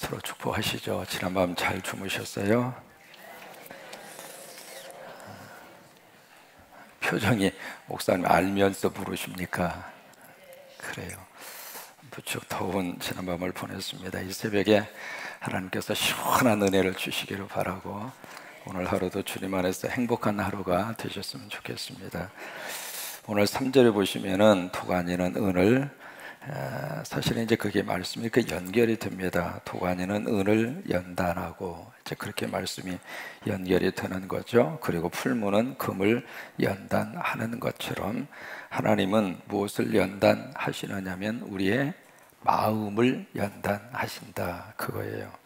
서로 축복하시죠. 지난밤 잘 주무셨어요? 표정이 목사님 알면서 부르십니까? 그래요. 무척 더운 지난밤을 보냈습니다. 이 새벽에 하나님께서 시원한 은혜를 주시기를 바라고 오늘 하루도 주님 안에서 행복한 하루가 되셨으면 좋겠습니다. 오늘 3절에 보시면은 도가니는 은을, 사실은 이제 그게 말씀이 이렇게 연결이 됩니다. 도가니는 은을 연단하고 이제 그렇게 말씀이 연결이 되는 거죠. 그리고 풀무는 금을 연단하는 것처럼 하나님은 무엇을 연단하시느냐면 우리의 마음을 연단하신다, 그거예요.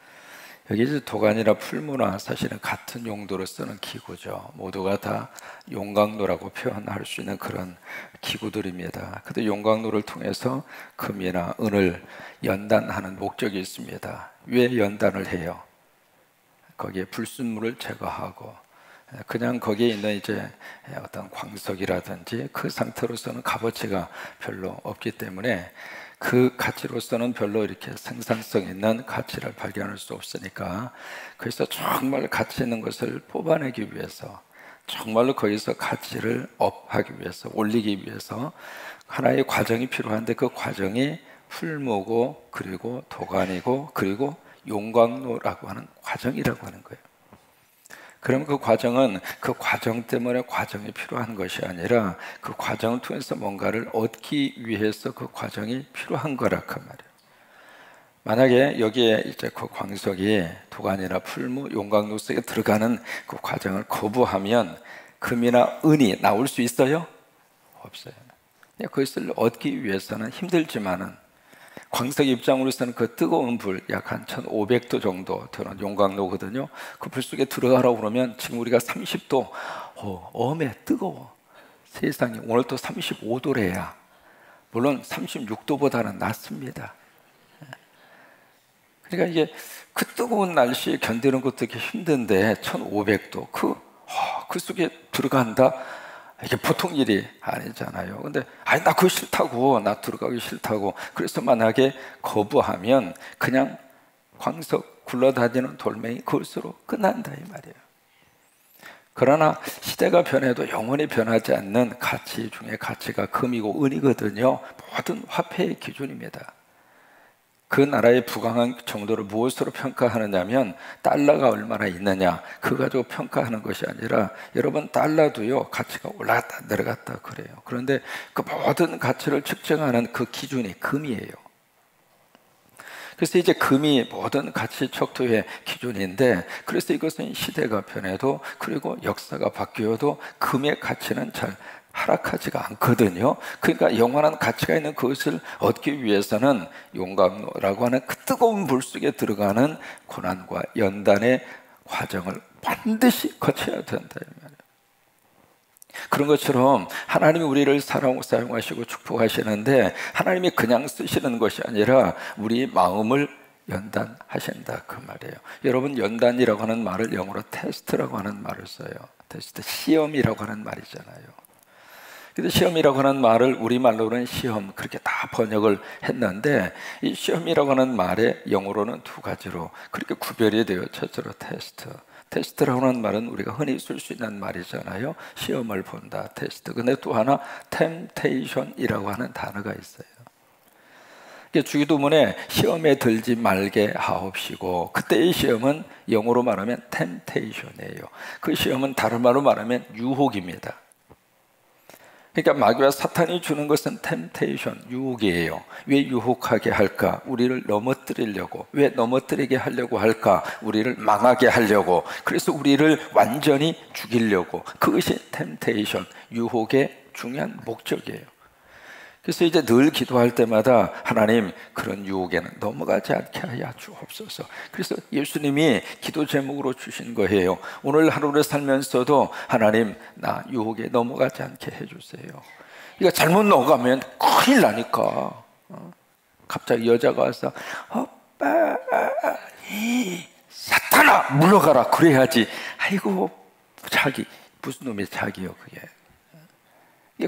여기 이제 도가니나 풀무나 사실은 같은 용도로 쓰는 기구죠. 모두가 다 용광로라고 표현할 수 있는 그런 기구들입니다. 근데 용광로를 통해서 금이나 은을 연단하는 목적이 있습니다. 왜 연단을 해요? 거기에 불순물을 제거하고, 그냥 거기에 있는 이제 어떤 광석이라든지 그 상태로서는 값어치가 별로 없기 때문에 그 가치로서는 별로 이렇게 생산성 있는 가치를 발견할 수 없으니까, 그래서 정말 가치 있는 것을 뽑아내기 위해서, 정말로 거기서 가치를 업하기 위해서, 올리기 위해서 하나의 과정이 필요한데, 그 과정이 풀무고 그리고 도가니고 그리고 용광로라고 하는 과정이라고 하는 거예요. 그럼 그 과정은 그 과정 때문에 과정이 필요한 것이 아니라 그 과정을 통해서 뭔가를 얻기 위해서 그 과정이 필요한 거라 그 말이에요. 만약에 여기에 이제 그 광석이 도가니나 풀무, 용광로 속에 들어가는 그 과정을 거부하면 금이나 은이 나올 수 있어요? 없어요. 그것을 얻기 위해서는 힘들지만은, 광석 입장으로서는 그 뜨거운 불, 약 한 1500도 정도 되는 용광로거든요. 그 불 속에 들어가라고 그러면 지금 우리가 30도, 엄해, 뜨거워. 세상에, 오늘 또 35도래야. 물론 36도보다는 낫습니다. 그러니까 이게 그 뜨거운 날씨에 견디는 것도 이렇게 힘든데 1500도, 그 속에 들어간다? 이게 보통 일이 아니잖아요. 근데 나 그거 싫다고, 나 들어가기 싫다고. 그래서 만약에 거부하면 그냥 광석 굴러다니는 돌멩이 그것으로 끝난다 이 말이에요. 그러나 시대가 변해도 영원히 변하지 않는 가치 중에 가치가 금이고 은이거든요. 모든 화폐의 기준입니다. 그 나라의 부강한 정도를 무엇으로 평가하느냐면 달러가 얼마나 있느냐 그거 가지고 평가하는 것이 아니라, 여러분 달러도요 가치가 올라갔다 내려갔다 그래요. 그런데 그 모든 가치를 측정하는 그 기준이 금이에요. 그래서 이제 금이 모든 가치 척도의 기준인데, 그래서 이것은 시대가 변해도 그리고 역사가 바뀌어도 금의 가치는 잘 하락하지가 않거든요. 그러니까 영원한 가치가 있는 그것을 얻기 위해서는 용광로라고 하는 그 뜨거운 불 속에 들어가는 고난과 연단의 과정을 반드시 거쳐야 된다 이 말이에요. 그런 것처럼 하나님이 우리를 사용하시고 축복하시는데, 하나님이 그냥 쓰시는 것이 아니라 우리 마음을 연단하신다 그 말이에요. 여러분, 연단이라고 하는 말을 영어로 테스트라고 하는 말을 써요. 테스트, 시험이라고 하는 말이잖아요. 근데 시험이라고 하는 말을 우리말로는 시험 그렇게 다 번역을 했는데, 이 시험이라고 하는 말의 영어로는 두 가지로 그렇게 구별이 되어, 첫째로 테스트. 테스트라고 하는 말은 우리가 흔히 쓸 수 있는 말이잖아요. 시험을 본다, 테스트. 근데 또 하나 템테이션이라고 하는 단어가 있어요. 주기도문에 시험에 들지 말게 하옵시고, 그때의 시험은 영어로 말하면 템테이션이에요. 그 시험은 다른 말로 말하면 유혹입니다. 그러니까 마귀와 사탄이 주는 것은 템테이션, 유혹이에요. 왜 유혹하게 할까? 우리를 넘어뜨리려고. 왜 넘어뜨리게 하려고 할까? 우리를 망하게 하려고. 그래서 우리를 완전히 죽이려고. 그것이 템테이션, 유혹의 중요한 목적이에요. 그래서 이제 늘 기도할 때마다 하나님, 그런 유혹에는 넘어가지 않게 하여 주옵소서. 그래서 예수님이 기도 제목으로 주신 거예요. 오늘 하루를 살면서도 하나님, 나 유혹에 넘어가지 않게 해주세요. 그러니까 잘못 넘어가면 큰일 나니까. 갑자기 여자가 와서 오빠, 사탄아 물러가라 그래야지. 아이고, 자기 무슨 놈의 자기요 그게.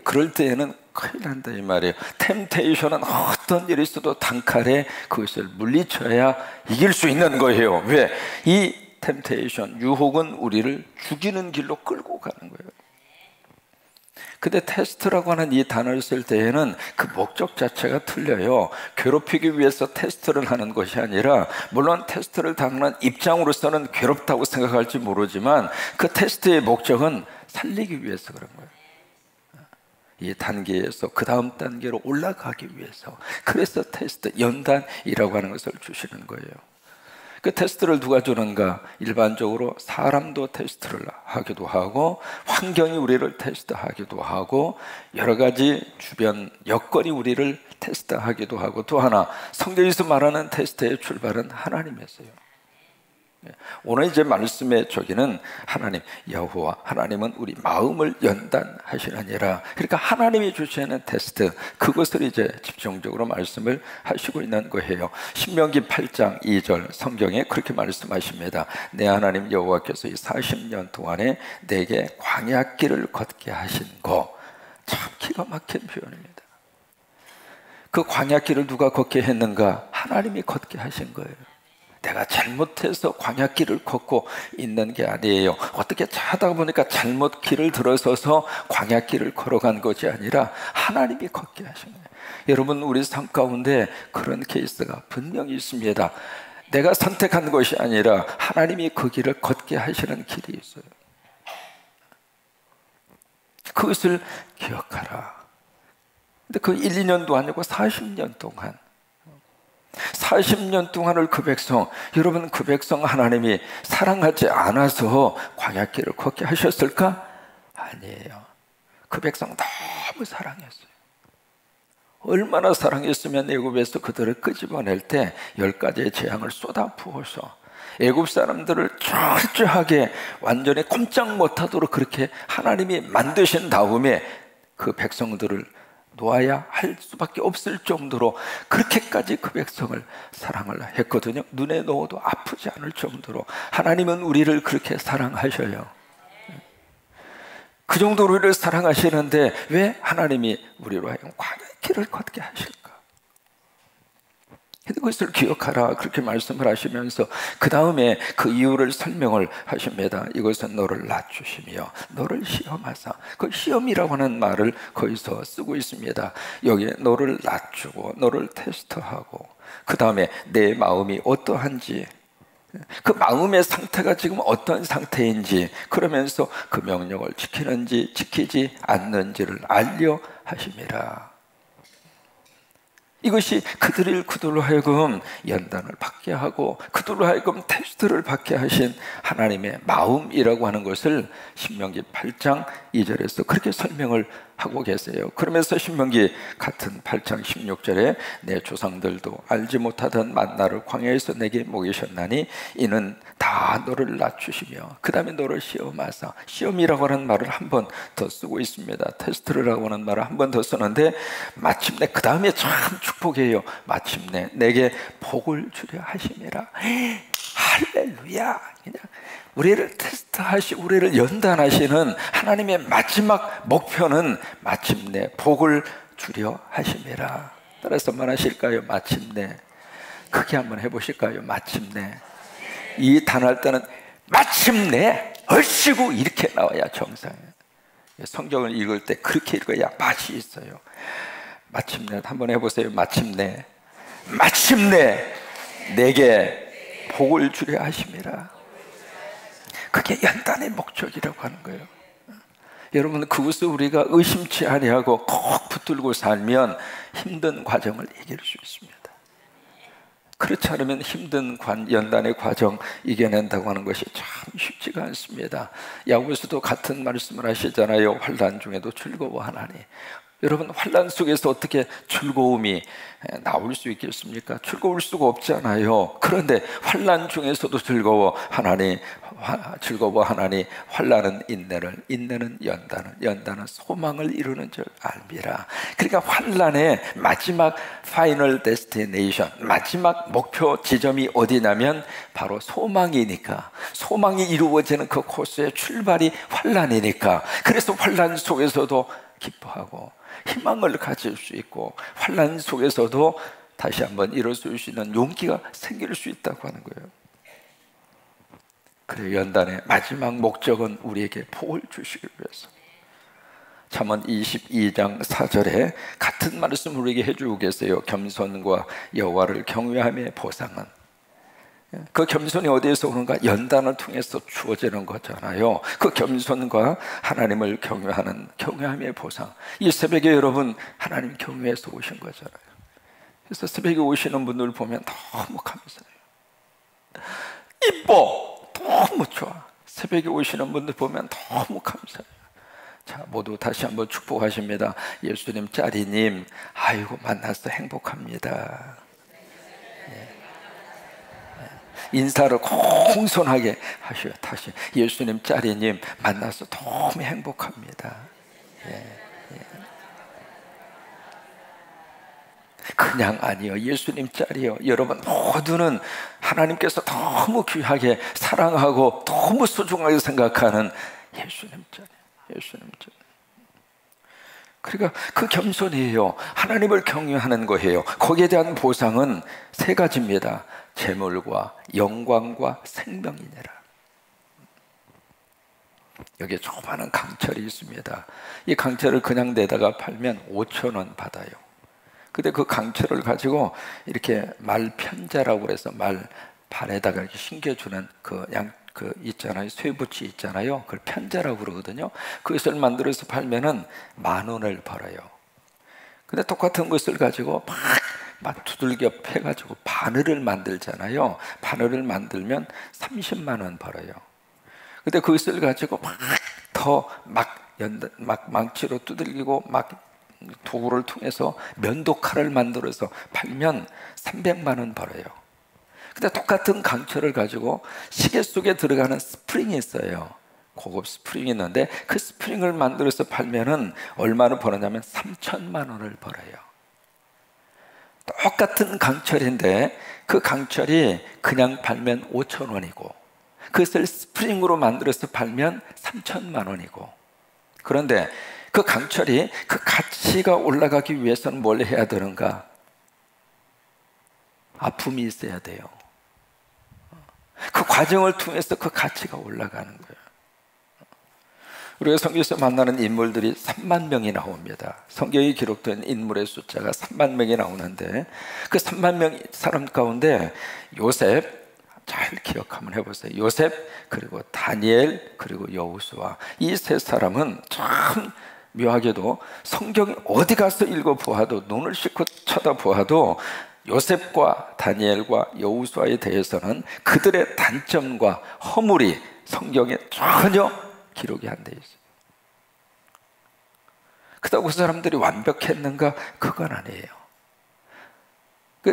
그럴 때에는 큰일 난다 이 말이에요. 템테이션은 어떤 일이 있어도 단칼에 그것을 물리쳐야 이길 수 있는 거예요. 왜? 이 템테이션, 유혹은 우리를 죽이는 길로 끌고 가는 거예요. 근데 테스트라고 하는 이 단어를 쓸 때에는 그 목적 자체가 틀려요. 괴롭히기 위해서 테스트를 하는 것이 아니라, 물론 테스트를 당하는 입장으로서는 괴롭다고 생각할지 모르지만 그 테스트의 목적은 살리기 위해서 그런 거예요. 이 단계에서 그 다음 단계로 올라가기 위해서. 그래서 테스트, 연단이라고 하는 것을 주시는 거예요. 그 테스트를 누가 주는가? 일반적으로 사람도 테스트를 하기도 하고, 환경이 우리를 테스트하기도 하고, 여러 가지 주변 여건이 우리를 테스트하기도 하고, 또 하나 성경에서 말하는 테스트의 출발은 하나님이었어요. 오늘 이제 말씀의 저기는 하나님, 여호와 하나님은 우리 마음을 연단하시느니라. 그러니까 하나님이 주시는 테스트, 그것을 이제 집중적으로 말씀을 하시고 있는 거예요. 신명기 8장 2절 성경에 그렇게 말씀하십니다. 내 하나님 여호와께서 이 40년 동안에 내게 광야길을 걷게 하신 거. 참 기가 막힌 표현입니다. 그 광야길을 누가 걷게 했는가? 하나님이 걷게 하신 거예요. 내가 잘못해서 광야길을 걷고 있는 게 아니에요. 어떻게 하다 보니까 잘못 길을 들어서서 광야길을 걸어간 것이 아니라 하나님이 걷게 하신 거예요. 여러분, 우리 삶 가운데 그런 케이스가 분명히 있습니다. 내가 선택한 것이 아니라 하나님이 그 길을 걷게 하시는 길이 있어요. 그것을 기억하라. 근데 그 1, 2년도 아니고 40년 동안 40년 동안을 그 백성, 여러분 그 백성 하나님이 사랑하지 않아서 광야길을 걷게 하셨을까? 아니에요. 그 백성 너무 사랑했어요. 얼마나 사랑했으면 애굽에서 그들을 끄집어낼 때 10가지의 재앙을 쏟아 부어서 애굽 사람들을 철저하게 완전히 꼼짝 못하도록 그렇게 하나님이 만드신 다음에 그 백성들을 놓아야 할 수밖에 없을 정도로 그렇게까지 그 백성을 사랑을 했거든요. 눈에 넣어도 아프지 않을 정도로. 하나님은 우리를 그렇게 사랑하셔요. 그 정도로 우리를 사랑하시는데 왜 하나님이 우리로 하여금 광야길을 걷게 하실까? 그것을 기억하라, 그렇게 말씀을 하시면서 그 다음에 그 이유를 설명을 하십니다. 이것은 너를 낮추시며 너를 시험하사. 그 시험이라고 하는 말을 거기서 쓰고 있습니다. 여기에 너를 낮추고 너를 테스트하고, 그 다음에 내 마음이 어떠한지, 그 마음의 상태가 지금 어떤 상태인지, 그러면서 그 명령을 지키는지 지키지 않는지를 알려 하심이라. 이것이 그들로 하여금 연단을 받게 하고 그들로 하여금 테스트를 받게 하신 하나님의 마음이라고 하는 것을 신명기 8장 2절에서 그렇게 설명을 하고 계세요. 그러면서 신명기 같은 8장 16절에 내 조상들도 알지 못하던 만나를 광야에서 내게 먹이셨나니 이는 다 너를 낮추시며 그 다음에 너를 시험하사. 시험이라고 하는 말을 한 번 더 쓰고 있습니다. 테스트라고 하는 말을 한 번 더 쓰는데 마침내 그 다음에 참 축복이에요. 마침내 내게 복을 주려 하심이라. 할렐루야. 그냥 우리를 테스트하시고 우리를 연단하시는 하나님의 마지막 목표는 마침내 복을 주려 하심이라. 따라서 말하실까요? 마침내. 크게 한번 해보실까요? 마침내. 이 단어할 때는 마침내 얼씨구 이렇게 나와야 정상이에요. 성경을 읽을 때 그렇게 읽어야 맛이 있어요. 마침내 한번 해보세요. 마침내. 마침내 내게 복을 주려 하심이라. 그게 연단의 목적이라고 하는 거예요. 여러분, 그것을 우리가 의심치 아니하고 꼭 붙들고 살면 힘든 과정을 이길 수 있습니다. 그렇지 않으면 힘든 연단의 과정 이겨낸다고 하는 것이 참 쉽지가 않습니다. 야고보서도 같은 말씀을 하시잖아요. 환난 중에도 즐거워하나니. 여러분, 환난 속에서 어떻게 즐거움이 나올 수 있겠습니까? 즐거울 수가 없잖아요. 그런데 환난 중에서도 즐거워하나니 환난은 인내를, 인내는 연단은 소망을 이루는 줄 알미라. 그러니까 환난의 마지막 파이널 데스티네이션, 마지막 목표 지점이 어디냐면 바로 소망이니까. 소망이 이루어지는 그 코스의 출발이 환난이니까. 그래서 환난 속에서도 기뻐하고 희망을 가질 수 있고 환난 속에서도 다시 한번 일어설 수 있는 용기가 생길 수 있다고 하는 거예요. 그래요. 연단의 마지막 목적은 우리에게 복을 주시기 위해서. 잠언 22장 4절에 같은 말씀을 우리에게 해주고 계세요. 겸손과 여호와를 경외함의 보상은. 그 겸손이 어디에서 오는가? 연단을 통해서 주어지는 거잖아요. 그 겸손과 하나님을 경외함의 보상. 이 새벽에 여러분 하나님 경외해서 오신 거잖아요. 그래서 새벽에 오시는 분들 보면 너무 감사해요. 이뻐! 너무 좋아. 새벽에 오시는 분들 보면 너무 감사해요. 자, 모두 다시 한번 축복하십니다. 예수님 짜리님, 아이고 만나서 행복합니다. 인사를 공손하게 하셔요. 다시 예수님 짜리님 만나서 너무 행복합니다. 그냥 아니요, 예수님 짤이요. 여러분 모두는 하나님께서 너무 귀하게 사랑하고 너무 소중하게 생각하는 예수님 짤이에요. 예수님 짤. 그러니까 그 겸손이에요. 하나님을 경외하는 거예요. 거기에 대한 보상은 세 가지입니다. 재물과 영광과 생명이니라. 여기에 조그마한 강철이 있습니다. 이 강철을 그냥 내다가 팔면 5,000원 받아요. 근데 그 강철을 가지고 이렇게 말편자라고 해서 말 발에다가 이렇게 신겨주는 그 있잖아요. 쇠붙이 있잖아요. 그걸 편자라고 그러거든요. 그것을 만들어서 팔면은 10,000원을 벌어요. 근데 똑같은 것을 가지고 막 두들겨 패가지고 바늘을 만들잖아요. 바늘을 만들면 30만 원 벌어요. 근데 그것을 가지고 막 망치로 두들기고 막 도구를 통해서 면도칼을 만들어서 팔면 300만 원 벌어요. 근데 똑같은 강철을 가지고 시계 속에 들어가는 스프링이 있어요. 고급 스프링이 있는데 그 스프링을 만들어서 팔면은 얼마를 버느냐면 3,000만 원을 벌어요. 똑같은 강철인데 그 강철이 그냥 팔면 5,000원이고 그것을 스프링으로 만들어서 팔면 3,000만 원이고, 그런데 그 강철이 그 가치가 올라가기 위해서는 뭘 해야 되는가? 아픔이 있어야 돼요. 그 과정을 통해서 그 가치가 올라가는 거예요. 우리가 성경에서 만나는 인물들이 3만 명이 나옵니다. 성경에 기록된 인물의 숫자가 3만 명이 나오는데 그 3만 명 사람 가운데 요셉, 잘 기억 한번 해보세요. 요셉, 그리고 다니엘, 그리고 여호수아, 이 세 사람은 참 묘하게도 성경에 어디 가서 읽어보아도, 눈을 씻고 쳐다보아도 요셉과 다니엘과 여호수아에 대해서는 그들의 단점과 허물이 성경에 전혀 기록이 안 돼 있어요. 그렇다고 그 사람들이 완벽했는가? 그건 아니에요.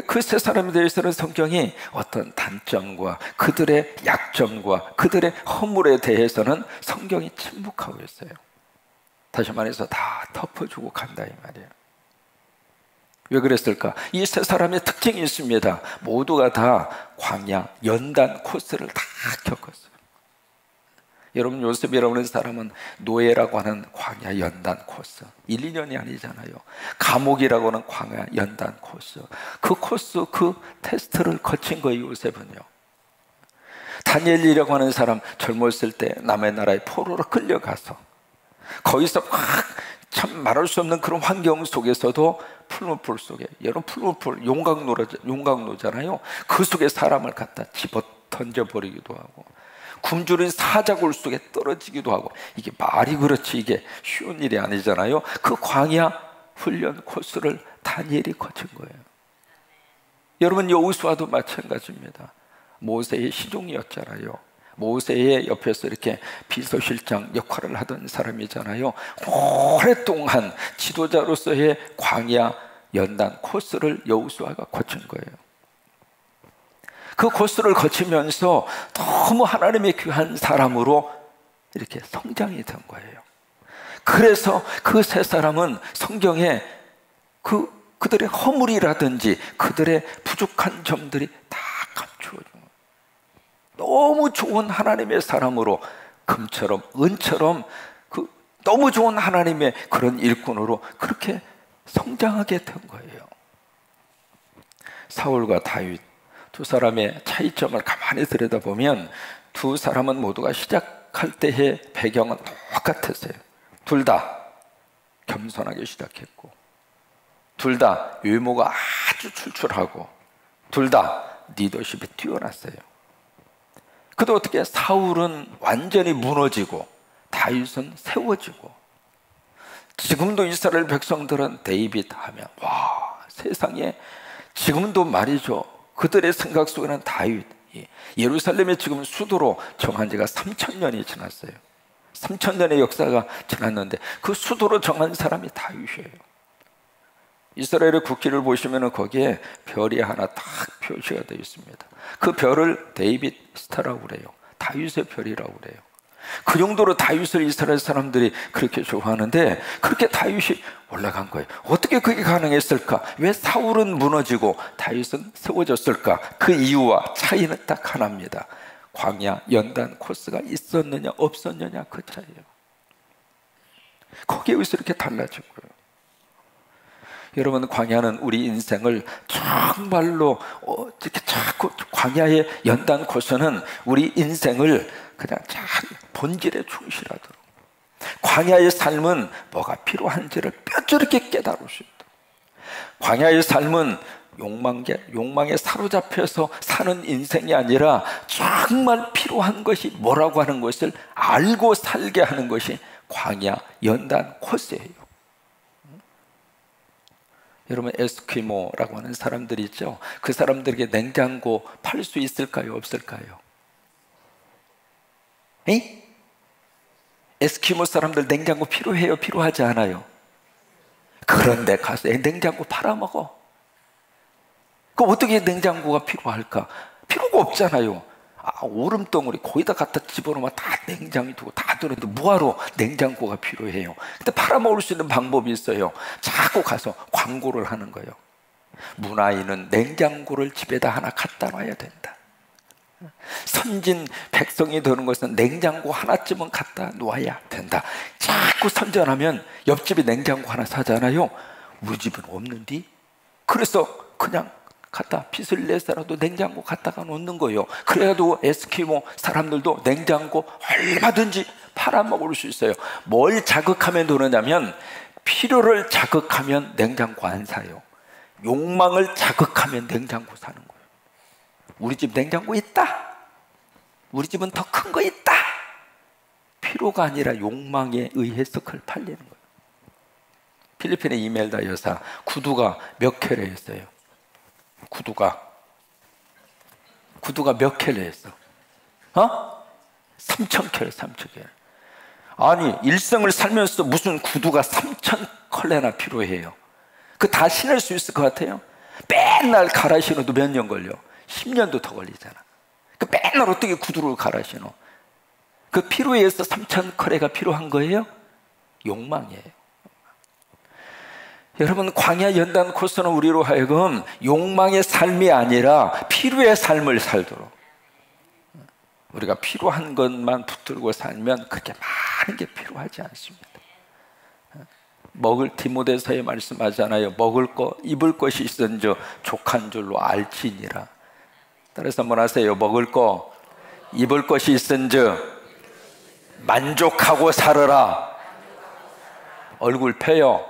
그 세 사람에 대해서는 성경이 어떤 단점과 그들의 약점과 그들의 허물에 대해서는 성경이 침묵하고 있어요. 다시 말해서 다 덮어주고 간다 이 말이에요. 왜 그랬을까? 이 세 사람의 특징이 있습니다. 모두가 다 광야 연단 코스를 다 겪었어요. 여러분, 요셉이라고 하는 사람은 노예라고 하는 광야 연단 코스 1, 2년이 아니잖아요. 감옥이라고 하는 광야 연단 코스, 그 코스, 그 테스트를 거친 거예요. 요셉은요. 다니엘이라고 하는 사람 젊었을 때 남의 나라에 포로로 끌려가서 거기서 참 말할 수 없는 그런 환경 속에서도 풀무풀 속에, 여러분 풀무풀 용광로잖아요. 그 속에 사람을 갖다 집어 던져버리기도 하고 굶주린 사자굴 속에 떨어지기도 하고, 이게 말이 그렇지 이게 쉬운 일이 아니잖아요. 그 광야 훈련 코스를 다니엘이 거친 거예요. 여러분, 여호수아도 마찬가지입니다. 모세의 시종이었잖아요. 모세의 옆에서 이렇게 비서실장 역할을 하던 사람이잖아요. 오랫동안 지도자로서의 광야 연단 코스를 여호수아가 거친 거예요. 그 코스를 거치면서 너무 하나님의 귀한 사람으로 이렇게 성장이 된 거예요. 그래서 그 세 사람은 성경에 그들의 허물이라든지 그들의 부족한 점들이 다 감추어진 거예요. 너무 좋은 하나님의 사람으로 금처럼 은처럼 너무 좋은 하나님의 그런 일꾼으로 그렇게 성장하게 된 거예요. 사울과 다윗 두 사람의 차이점을 가만히 들여다보면 두 사람은 모두가 시작할 때의 배경은 똑같았어요. 둘 다 겸손하게 시작했고, 둘 다 외모가 아주 출출하고, 둘 다 리더십이 뛰어났어요. 근데 어떻게 사울은 완전히 무너지고 다윗은 세워지고, 지금도 이스라엘 백성들은 데이빗 하면 와, 세상에 지금도 말이죠, 그들의 생각 속에는 다윗, 예루살렘이 지금 수도로 정한 지가 3000년이 지났어요. 3000년의 역사가 지났는데 그 수도로 정한 사람이 다윗이에요. 이스라엘의 국기를 보시면 거기에 별이 하나 딱 표시가 되어 있습니다. 그 별을 데이빗 스타라고 그래요. 다윗의 별이라고 그래요. 그 정도로 다윗을 이스라엘 사람들이 그렇게 좋아하는데, 그렇게 다윗이 올라간 거예요. 어떻게 그게 가능했을까? 왜 사울은 무너지고 다윗은 세워졌을까? 그 이유와 차이는 딱 하나입니다. 광야 연단 코스가 있었느냐 없었느냐, 그 차이예요. 거기에 의해서 이렇게 달라진 거예요. 여러분, 광야는 우리 인생을 정말로 이렇게 자꾸, 광야의 연단 코스는 우리 인생을 그냥 잘 본질에 충실하도록, 광야의 삶은 뭐가 필요한지를 뼈저리게 깨달을 수 있도록, 광야의 삶은 욕망에 사로잡혀서 사는 인생이 아니라 정말 필요한 것이 뭐라고 하는 것을 알고 살게 하는 것이 광야 연단 코스예요. 여러분, 에스키모라고 하는 사람들이 있죠. 그 사람들에게 냉장고 팔 수 있을까요, 없을까요? 에이? 에스키모 사람들 냉장고 필요해요, 필요하지 않아요? 그런데 가서 냉장고 팔아먹어. 그 어떻게 냉장고가 필요할까? 필요가 없잖아요. 오름덩어리 거기다 갖다 집어넣으면 다 냉장이 두고 다 들었는데 뭐하러 냉장고가 필요해요? 근데 팔아먹을 수 있는 방법이 있어요. 자꾸 가서 광고를 하는 거예요. 문화인은 냉장고를 집에다 하나 갖다 놔야 된다. 선진 백성이 되는 것은 냉장고 하나쯤은 갖다 놓아야 된다. 자꾸 선전하면 옆집에 냉장고 하나 사잖아요. 우리 집은 없는디? 그래서 그냥 갖다 빚을 내서라도 냉장고 갖다가 놓는 거예요. 그래도 에스키모 사람들도 냉장고 얼마든지 팔아먹을 수 있어요. 뭘 자극하면 되느냐면, 필요를 자극하면 냉장고 안 사요. 욕망을 자극하면 냉장고 사는 거예요. 우리 집 냉장고 있다, 우리 집은 더 큰 거 있다. 필요가 아니라 욕망에 의해서 그걸 팔리는 거예요. 필리핀의 이멜다 여사, 구두가 몇 켤레였어요? 구두가 몇 켤레였어? 3,000켤레, 3,000켤레. 아니, 일생을 살면서 무슨 구두가 3,000켤레나 필요해요? 그 다 신을 수 있을 것 같아요? 맨날 갈아 신어도 몇 년 걸려? 10년도 더 걸리잖아. 그 맨날 어떻게 구두를 갈아 신어? 그 필요에 의해서 3,000켤레가 필요한 거예요? 욕망이에요. 여러분, 광야 연단 코스는 우리로 하여금 욕망의 삶이 아니라 필요의 삶을 살도록, 우리가 필요한 것만 붙들고 살면 그렇게 많은 게 필요하지 않습니다. 디모데서에 말씀하잖아요. 먹을 것, 입을 것이 있은즉 족한 줄로 알지니라. 따라서 한번 하세요. 먹을 것, 입을 것이 있은즉 만족하고 살으라. 얼굴 펴요.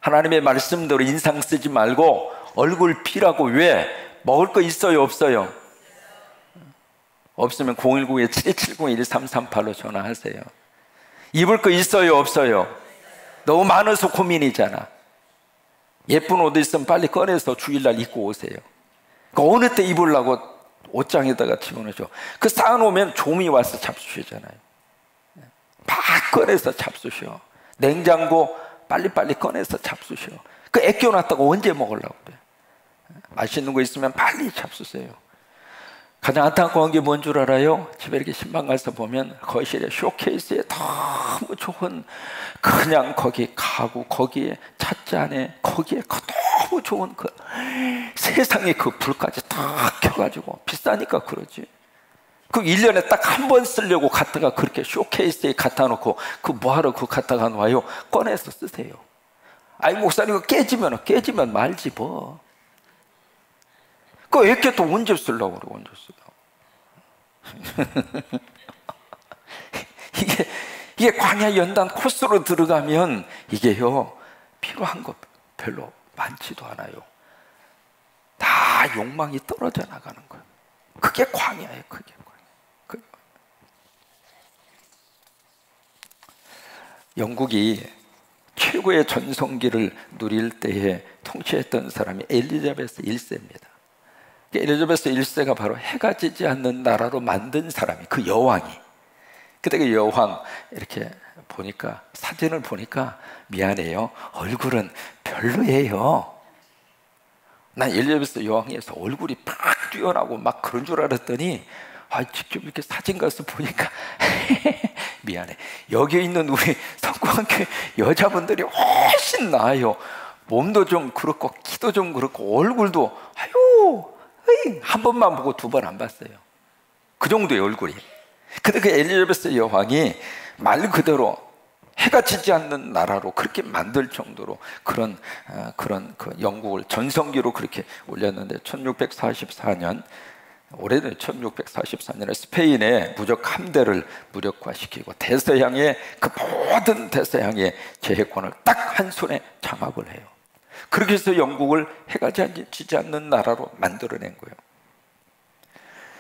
하나님의 말씀대로 인상 쓰지 말고 얼굴 피라고. 왜? 먹을 거 있어요, 없어요? 없으면 010-7270-1338로 전화하세요. 입을 거 있어요, 없어요? 너무 많아서 고민이잖아. 예쁜 옷 있으면 빨리 꺼내서 주일날 입고 오세요. 그 어느 때 입으려고 옷장에다가 집어넣죠. 그 쌓아놓으면 좀이 와서 잡수시잖아요. 막 꺼내서 잡수셔. 냉장고 빨리빨리 꺼내서 잡수셔. 그 애껴놨다고 언제 먹으려고 그래? 맛있는 거 있으면 빨리 잡수세요. 가장 안타까운 게 뭔 줄 알아요? 집에 이렇게 신방 가서 보면 거실에 쇼케이스에 너무 좋은, 그냥 거기 가구, 거기에 찻잔에 거기에 너무 좋은 그 세상에 그 불까지 다 켜가지고, 비싸니까 그러지. 그 1년에 딱 한 번 쓰려고 갖다가 그렇게 쇼케이스에 갖다 놓고 그 뭐하러 그 갖다가 놔요? 꺼내서 쓰세요. 아이 목사님 이거 깨지면 말지 뭐. 그 애께 또 언제 쓰려고 그래, 언제 쓰려고. 이게 광야 연단 코스로 들어가면 이게요, 필요한 것 별로 많지도 않아요. 다 욕망이 떨어져 나가는 거예요. 그게 광야예요, 그게. 영국이 최고의 전성기를 누릴 때에 통치했던 사람이 엘리자베스 1세입니다. 엘리자베스 1세가 바로 해가 지지 않는 나라로 만든 사람이, 그 여왕이. 그때 그 여왕 이렇게 보니까, 사진을 보니까 미안해요, 얼굴은 별로예요. 난 엘리자베스 여왕에서 얼굴이 팍 뛰어나고 막 그런 줄 알았더니 직접 이렇게 사진 가서 보니까 미안해, 여기 있는 우리 성공학교 여자분들이 훨씬 나아요. 몸도 좀 그렇고 키도 좀 그렇고 얼굴도 한 번만 보고 두 번 안 봤어요. 그 정도의 얼굴이. 근데 그 엘리자베스 여왕이 말 그대로 해가 지지 않는 나라로 그렇게 만들 정도로 그런 그 영국을 전성기로 그렇게 올렸는데, 1644년, 올해는 1644년에 스페인의 무적 함대를 무력화시키고 대서양의 그 모든 대서양의 제해권을 딱 한 손에 장악을 해요. 그렇게 해서 영국을 해가 지지 않는 나라로 만들어낸 거예요.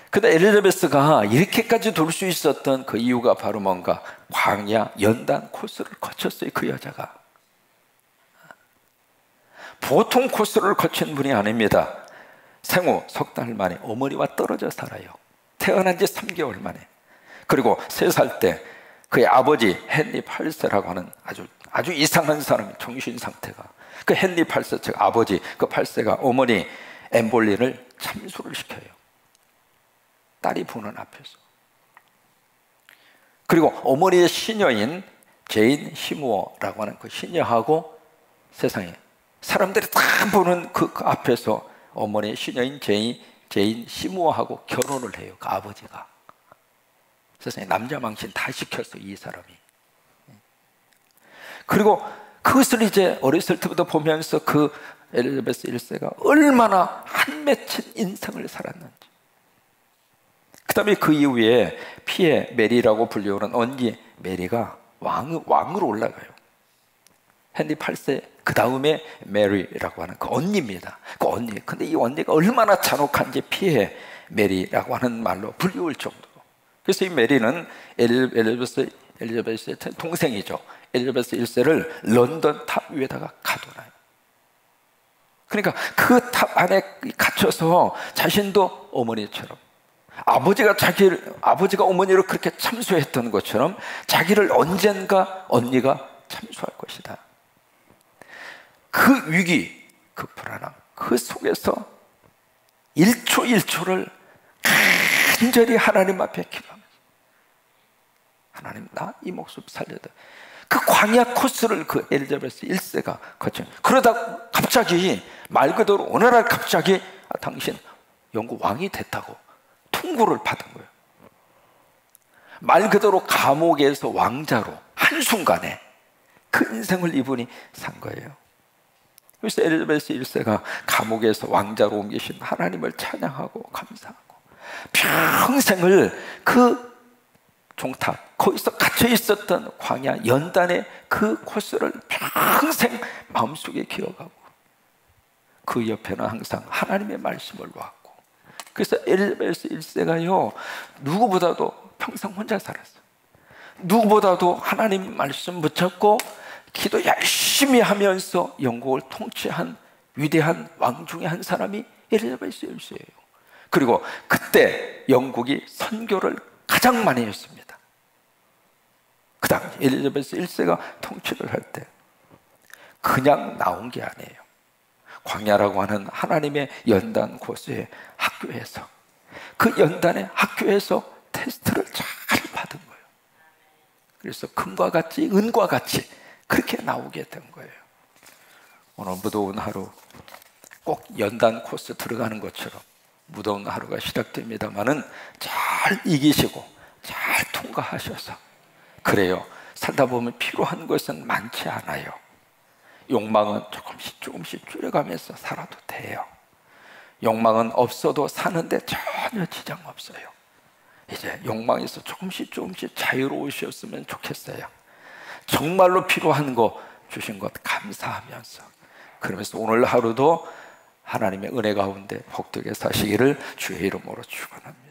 근데 엘리자베스가 이렇게까지 돌 수 있었던 그 이유가 바로 뭔가, 광야 연단 코스를 거쳤어요. 그 여자가 보통 코스를 거친 분이 아닙니다. 생후 석 달 만에 어머니와 떨어져 살아요. 태어난 지 3개월 만에. 그리고 3살 때 그의 아버지 헨리 8세라고 하는 아주 이상한 사람이, 정신 상태가, 그 헨리 8세, 즉 아버지 그 8세가 어머니 엠볼린을 참수를 시켜요. 딸이 보는 앞에서. 그리고 어머니의 시녀인 제인 시무어라고 하는 그 시녀하고, 세상에 사람들이 다 보는 그 앞에서 어머니의 시녀인 제인 시무어하고 결혼을 해요. 그 아버지가. 세상에 남자 망신 다 시켰어, 이 사람이. 그리고 그것을 이제 어렸을 때부터 보면서 그 엘리자베스 1세가 얼마나 한 맺힌 인생을 살았는지. 그 다음에 그 이후에 피에 메리라고 불리우는 언니 메리가 왕으로 올라가요. 헨리 8세, 그 다음에 메리라고 하는 그 언니입니다. 그 언니. 근데 이 언니가 얼마나 잔혹한지 피에 메리라고 하는 말로 불리울 정도로. 그래서 이 메리는 엘리자베스의 동생이죠. 엘리자베스 1세를 런던 탑 위에다가 가둬놔요. 그러니까 그 탑 안에 갇혀서 자신도 어머니처럼, 아버지가 어머니를 그렇게 참수했던 것처럼 자기를 언젠가 언니가 참수할 것이다. 그 위기, 그 불안함, 그 속에서 1초 1초를 간절히 하나님 앞에 기도하면서, 하나님 나 이 목숨 살려다. 그 광야 코스를 그 엘리자베스 1세가 거쳐. 그러다 갑자기, 말 그대로 어느 날 갑자기 당신 영국 왕이 됐다고 통보를 받은 거예요. 말 그대로 감옥에서 왕자로 한순간에 그 인생을 이분이 산 거예요. 그래서 엘리자베스 1세가 감옥에서 왕자로 옮기신 하나님을 찬양하고 감사하고, 평생을 그 종탑, 거기서 갇혀 있었던 광야 연단의 그 코스를 평생 마음속에 기억하고, 그 옆에는 항상 하나님의 말씀을 놓았고. 그래서 엘리자베스 1세가요, 누구보다도 평생 혼자 살았어요. 누구보다도 하나님 말씀 붙잡고 기도 열심히 하면서 영국을 통치한 위대한 왕 중에 한 사람이 엘리자베스 1세예요. 그리고 그때 영국이 선교를 가장 많이 했습니다. 그 다음 엘리자베스 1세가 통치를 할 때 그냥 나온 게 아니에요. 광야라고 하는 하나님의 연단 코스의 학교에서, 그 연단의 학교에서 테스트를 잘 받은 거예요. 그래서 금과 같이 은과 같이 그렇게 나오게 된 거예요. 오늘 무더운 하루 꼭 연단 코스 들어가는 것처럼 무더운 하루가 시작됩니다만은 잘 이기시고 잘 통과하셔서, 그래요, 살다 보면 필요한 것은 많지 않아요. 욕망은 조금씩 조금씩 줄여가면서 살아도 돼요. 욕망은 없어도 사는데 전혀 지장 없어요. 이제 욕망에서 조금씩 조금씩 자유로우셨으면 좋겠어요. 정말로 필요한 거 주신 것 감사하면서, 그러면서 오늘 하루도 하나님의 은혜 가운데 복되게 사시기를 주의 이름으로 축원합니다.